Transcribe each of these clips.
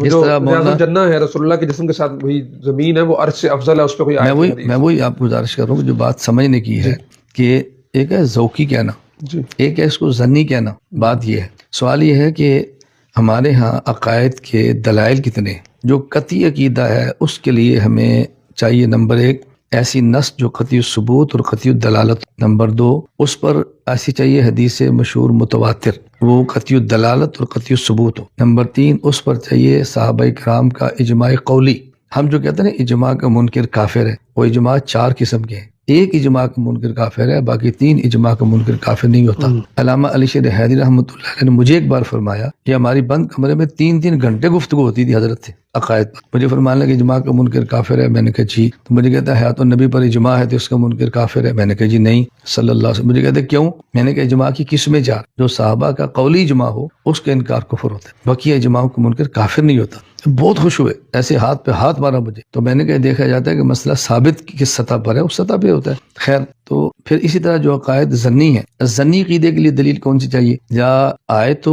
جس طرح مولانا جنہ ہے رسول اللہ کے جسم کے ساتھ وہی زمین ہے، وہ عرش سے افضل ہے، اس پہ کوئی میں وہی آپ کو گزارش کر رہا ہوں کہ جو بات سمجھنے کی ہے کہ ایک ہے ذوقی کہنا، ایک ہے اس کو ظنی کہنا. بات یہ ہے، سوال یہ ہے کہ ہمارے ہاں عقائد کے دلائل کتنے. جو قطعی عقیدہ ہے اس کے لیے ہمیں چاہیے نمبر 1 ایسی نص جو قطعی ثبوت اور قطعی دلالت. نمبر 2 اس پر ایسی چاہیے حدیث مشہور متواتر، وہ قطعی دلالت اور قطعی ثبوت ہو. نمبر 3 اس پر چاہیے صحابہ کرام کا اجماع قولی. ہم جو کہتے ہیں نا اجماع کا منکر کافر ہے، وہ اجماع 4 قسم کے ہیں. ایک اجماع کا منکر کافر ہے، باقی 3 اجماع کا منکر کافر نہیں ہوتا. علامہ علی شیر حیدری رحمۃ اللہ علیہ نے مجھے ایک بار فرمایا کہ ہماری بند کمرے میں 3 گھنٹے گفتگو ہوتی تھی حضرت سے عقائد پر. مجھے فرمانے لگا اجماع کا منکر کافر ہے. میں نے کہا جی. تو مجھے کہتا ہے حیات النبی پر اجماع ہے تو اس کا منکر کافر ہے. میں نے کہا جی نہیں صلی اللہ علیہ وسلم. مجھے کہتے کیوں؟ میں نے کہا اجماع کی قسمیں 4، جو صحابہ کا قولی اجماع ہو اس کا انکار کفر ہوتا ہے، باقی اجماع کا منکر کافر نہیں ہوتا. بہت خوش ہوئے، ایسے ہاتھ پہ ہاتھ مارا مجھے. تو میں نے کہا دیکھا جاتا ہے کہ مسئلہ ثابت کس سطح پر ہے، اس سطح پہ ہوتا ہے. خیر، تو پھر اسی طرح جو عقائد ظنی ہے، ظنی عقیدے کے لیے دلیل کون سی چاہیے؟ یا آیت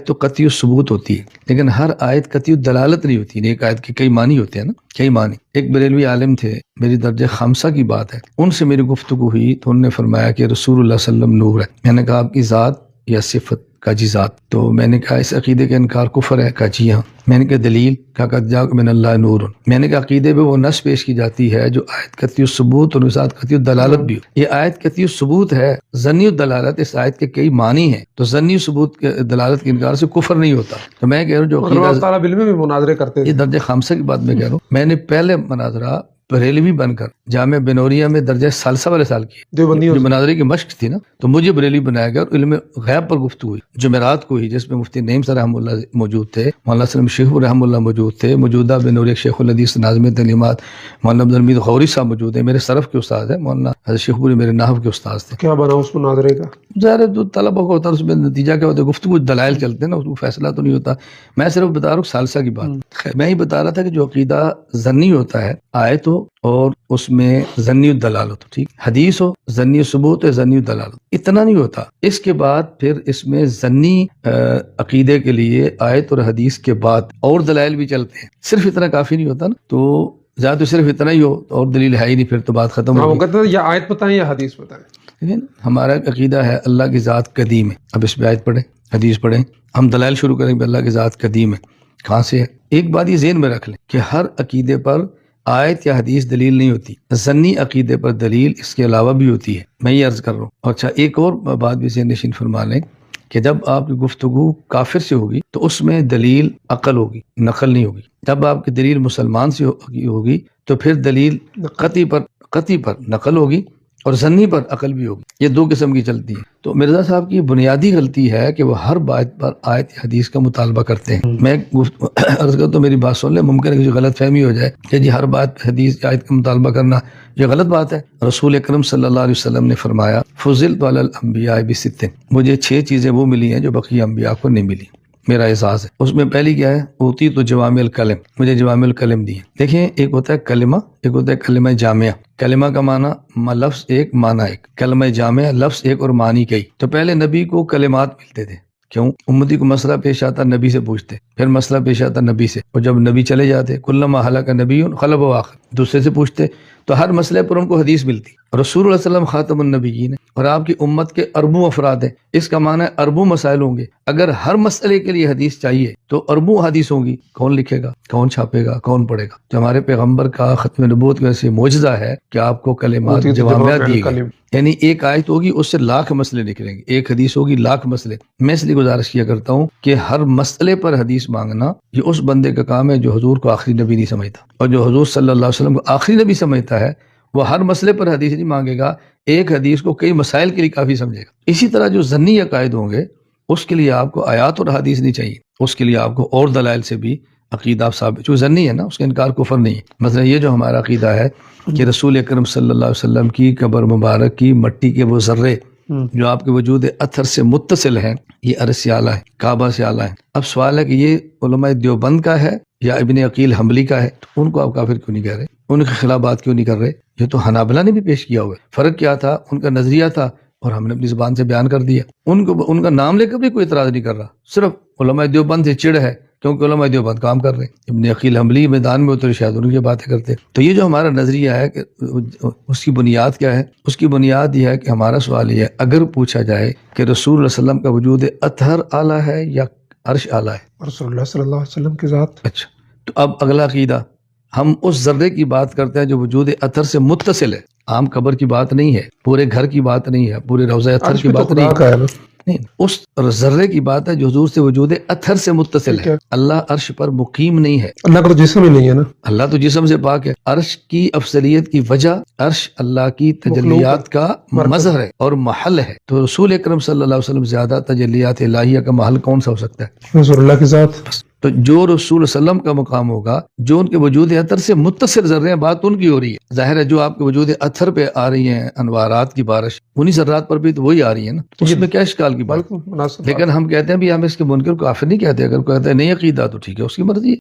تو قطعی ثبوت ہوتی ہے، لیکن ہر آیت قطعی دلالت نہیں ہوتی. ایک آیت کے کئی معنی ہوتے ہیں نا، کئی معنی. ایک بریلوی عالم تھے، میری درجہ خامسہ کی بات ہے، ان سے میری گفتگو ہوئی تو انہوں نے فرمایا کہ رسول اللہ صلی اللہ علیہ وسلم نور ہے. میں نے کہا آپ کی ذات یا صفت؟ کہا جی ذات. تو میں نے کہا اس عقیدے کا انکار کفر ہے؟ کہا جی ہاں. میں نے کہا دلیل؟ کہا قد جاءکم من اللہ نور. میں نے کہا عقیدے پہ وہ نص پیش کی جاتی ہے جو آیت قطعی ثبوت اور ساتھ قطعی دلالت بھی ہو. یہ آیت قطعی ثبوت ہے، ظنی دلالت اس آیت کے کئی معنی ہیں، تو ظنی ثبوت کے دلالت کے انکار سے کفر نہیں ہوتا. تو میں کہہ رہا ہوں جو اللہ تعالیٰ علم میں مناظرے کرتے یہ درجہ خامسہ کی بات میں کہہ رہا ہوں. میں نے پہلے مناظرہ بریلوی بن کر جامعہ بنوریا میں درجہ ثالثہ والے سال کی، جو مناظرے کی مشق تھی نا، تو مجھے بریلوی بنایا گیا اور علم غیب پر گفتگو ہوئی جمعرات کو ہی، جس میں مفتی نعیم صاحب رحمہ اللہ موجود تھے، مولانا سلیم شیخ رحمہ اللہ موجود تھے، موجودہ بنوریا شیخ الحدیث ناظم تعلیمات مولانا عبد الحمید غوری صاحب موجود ہیں، میرے صرف کے استاد ہیں. مولانا حضرت شیخ پوری میرے نحو کے استاد تھے. کیا بنا اس مناظرے کا؟ ظاہر جو طلبہ کو ہوتا ہے اس میں نتیجہ کیا ہوتا ہے، گفتگو دلائل چلتے ہیں نا، اس کو فیصلہ تو نہیں ہوتا. میں صرف بتا رہا ہوں ثالثہ کی بات. میں ہی بتا رہا تھا کہ جو عقیدہ ظنی ہوتا ہے، آیت ہو اور اس میں ظنی دلالت ہو، ٹھیک، حدیث ہو ظنی ثبوت ہے، ظنی دلالت، اتنا نہیں ہوتا. اس کے بعد پھر اس میں ظنی عقیدے کے لیے آیت اور حدیث کے بعد اور دلائل بھی چلتے ہیں. صرف اتنا کافی نہیں ہوتا نا. تو زیادہ تو صرف اتنا ہی ہو اور دلیل ہے ہی نہیں، پھر تو بات ختم ہو گئی. یا آیت بتائیں یا حدیث بتائیں. لیکن ہمارا عقیدہ ہے اللہ کی ذات قدیم ہے. اب اس پہ آیت پڑھیں، حدیث پڑھیں، ہم دلائل شروع کریں کہ اللہ کی ذات قدیم ہے. کہاں سے ہے؟ ایک بات یہ ذہن میں رکھ لیں کہ ہر عقیدے پر آیت یا حدیث دلیل نہیں ہوتی. ظنی عقیدے پر دلیل اس کے علاوہ بھی ہوتی ہے. میں یہ عرض کر رہا ہوں. اچھا، ایک اور بات بھی ذہن نشین فرما لیں کہ جب آپ کی گفتگو کافر سے ہوگی تو اس میں دلیل عقل ہوگی، نقل نہیں ہوگی. جب آپ کی دلیل مسلمان سے ہوگی تو پھر دلیل قطعی پر نقل ہوگی اور ظنی پر عقل بھی ہوگی. یہ 2 قسم کی چلتی ہیں. تو مرزا صاحب کی بنیادی غلطی ہے کہ وہ ہر بات پر آیت حدیث کا مطالبہ کرتے ہیں. میں عرض کرتا ہوں میری بات سن لیں، ممکن ہے کہ غلط فہمی ہو جائے کہ جی ہر بات حدیث آیت کا مطالبہ کرنا یہ غلط بات ہے. رسول اکرم صلی اللہ علیہ وسلم نے فرمایا فضلت علی الانبیاء بست، مجھے 6 چیزیں وہ ملی ہیں جو بقیہ انبیاء کو نہیں ملی، میرا اعزاز ہے. اس میں پہلی کیا ہے؟ اوتی تو جوامع الکلم، مجھے جوامع الکلم دی ہے. دیکھیں ایک ہوتا ہے کلمہ، ایک ہوتا ہے کلمہ جامعہ. کلمہ کا معنی لفظ ایک، معنی ایک. کلمہ جامعہ لفظ ایک اور معنی کئی. تو پہلے نبی کو کلمات ملتے تھے. کیوں؟ امتی کو مسئلہ پیش آتا نبی سے پوچھتے، پھر مسئلہ پیش آتا نبی سے، اور جب نبی چلے جاتے کلما ہلاک نبی خلب و آخر، دوسرے سے پوچھتے. تو ہر مسئلے پر ان کو حدیث ملتی. رسول اللہ صلی اللہ علیہ وسلم خاتم النبیین ہے اور آپ کی امت کے اربوں افراد ہیں. اس کا معنی ہے اربوں مسائل ہوں گے. اگر ہر مسئلے کے لیے حدیث چاہیے تو اربوں حدیث ہوں گی. کون لکھے گا، کون چھاپے گا، کون پڑھے گا؟ تو ہمارے پیغمبر کا ختم نبوت کا سے معجزہ ہے کہ آپ کو کلمات جوامع دیے گئے. یعنی ایک آیت ہوگی اس سے لاکھ مسئلے نکلیں گے، ایک حدیث ہوگی لاکھ مسئلے. میں اس لیے گزارش کیا کرتا ہوں کہ ہر مسئلے پر حدیث مانگنا یہ اس بندے کا کام ہے جو حضور کو آخری نبی نہیں سمجھتا، اور جو حضور صلی اللہ علیہ وسلم کو آخری نبی سمجھتا ہے وہ ہر مسئلے پر حدیث نہیں مانگے گا، ایک حدیث کو کئی مسائل کے لیے کافی سمجھے گا. اسی طرح جو ظنی عقائد ہوں گے اس کے لیے آپ کو آیات اور حدیث نہیں چاہیے، اس کے لیے آپ کو اور دلائل سے بھی عقیدہ ثابت، جو ظنی ہے نا اس کا انکار کفر نہیں ہے. مثلا یہ جو ہمارا عقیدہ ہے کہ رسول اکرم صلی اللہ علیہ وسلم کی قبر مبارک کی مٹی کے وہ ذرے جو آپ کے وجود اطہر سے متصل ہیں، یہ عرش سے اعلیٰ ہے، کعبہ سے اعلیٰ ہے. اب سوال ہے کہ یہ علماء دیوبند کا ہے یا ابن عقیل حنبلی کا ہے، تو ان کو آپ کافر کیوں نہیں کہہ رہے، ان کے خلاف بات کیوں نہیں کر رہے؟ یہ تو حنابلہ نے بھی پیش کیا ہوا ہے. فرق کیا تھا؟ ان کا نظریہ تھا اور ہم نے اپنی زبان سے بیان کر دیا. ان کا نام لے کر بھی کوئی اعتراض نہیں کر رہا، صرف علماء دیوبند سے چڑ ہے کیونکہ علماء دیوبند کام کر رہے ہیں، ابن عقیل حنبلی میدان میں اترے شاید ان کی باتیں کرتے ہیں۔ تو یہ جو ہمارا نظریہ ہے کہ اس کی بنیاد کیا ہے؟ اس کی بنیاد یہ ہے کہ ہمارا سوال یہ ہے، اگر پوچھا جائے کہ رسول اللہ علیہ وسلم کا وجود اطہر اعلیٰ ہے یا عرش اعلیٰ ہے؟ رسول اللہ صلی اللہ علیہ وسلم کی ذات۔ اچھا، تو اب اگلا عقیدہ، ہم اس ذرے کی بات کرتے ہیں جو وجود اطہر سے متصل ہے، عام قبر کی بات نہیں ہے، پورے گھر کی بات نہیں ہے، پورے روضہ اطہر عرش کی بھی تو بات خدا نہیں کا ہے نا۔ نہیں، اس ذرے کی بات ہے جو حضور سے وجود اطہر سے متصل ٹھیک ہے۔ ہے۔ اللہ عرش پر مقیم نہیں ہے، اللہ کا تو جسم ہی نہیں ہے نا۔ اللہ تو جسم سے پاک ہے۔ عرش کی افضلیت کی وجہ عرش اللہ کی تجلیات کا مظہر ہے اور محل ہے، تو رسول اکرم صلی اللہ علیہ وسلم زیادہ تجلیات الہیہ کا محل کون سا ہو سکتا ہے؟ رسول اللہ کی ذات۔ تو جو رسول صلی اللہ علیہ وسلم کا مقام ہوگا، جو ان کے وجود اطہر سے متصل ذرے ہیں، بات ان کی ہو رہی ہے۔ ظاہر ہے جو آپ کے وجود اطہر پہ آ رہی ہیں انوارات کی بارش، انہی ذرات پر بھی تو وہی آ رہی ہے نا، اس میں کیا اشکال کی بات؟ بالکل مناسب بات۔ لیکن ہم کہتے ہیں بھی ہم اس کے منکر کو کافر نہیں کہتے، اگر کوئی کہتا ہے نہیں عقیدہ تو ٹھیک ہے، اس کی مرضی ہے۔